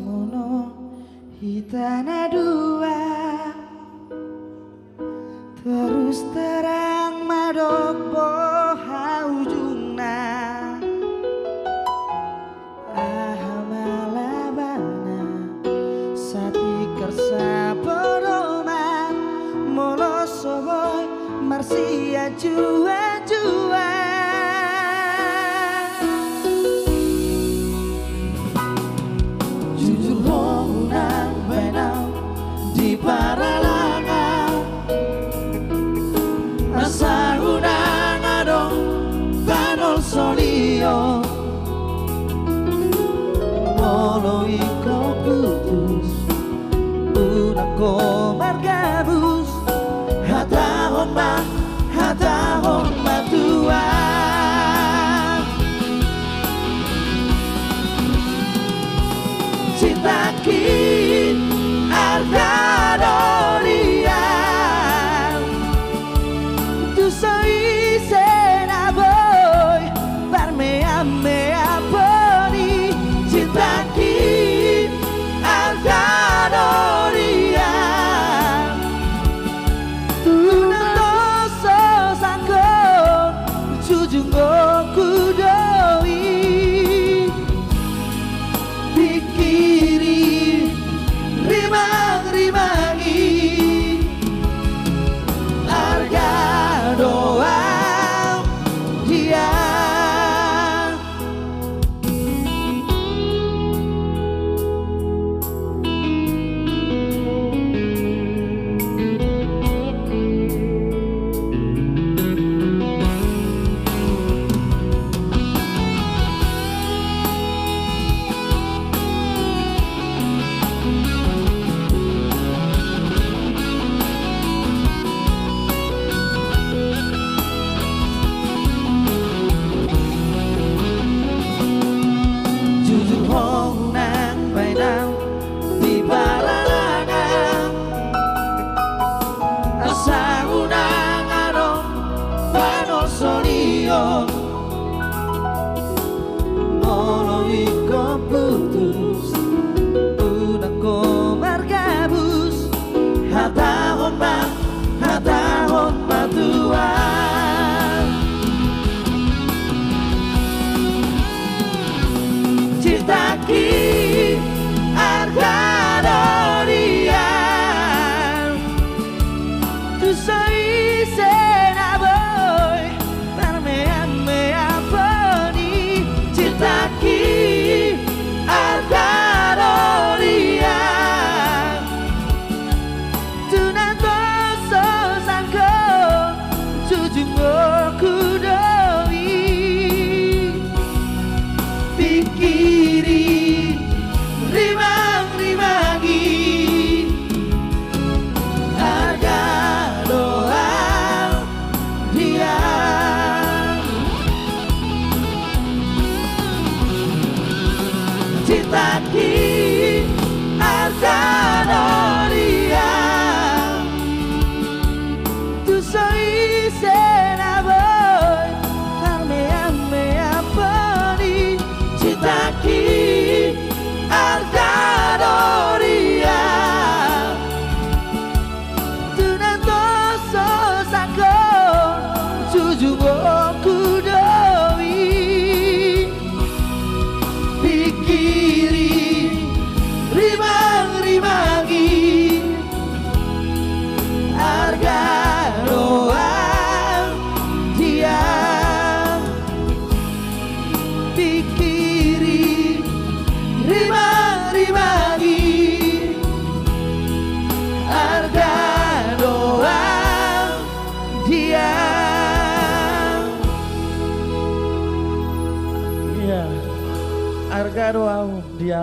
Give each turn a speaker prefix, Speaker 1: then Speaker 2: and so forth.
Speaker 1: Samono hitana dua terus terang madok boha ujungna ahamalabana sati kersa poroman molosoboy marsia jua-jua jujur honang benang di paralangan asa unang adong tanol solio molo ikaw putus unang ko margabus hatahon matuan cinta kin arga dorian tu soy sena boy parme ame aponi cinta kin arga dorian tu nantoso sangkon jujung aku doi pikiri rimang-rimangi harga doang dia molo iko putus unang ko margabus hatahon matuan cinta ki arga dorian tu soy sena boy parme ame aponi cinta ki arga dorian tu nantoso sangko jujung aku doi pikiri rimang-rimangi harga doang dia cinta ki harga dorian tu soy sena boy parme ame aponi cinta ki harga dorian tu nantoso sangko jujung aku doi pikiri rimang-rimangi harga doang dia pikiri rimang-rimangi harga doang dia.
Speaker 2: Iya, harga doang dia.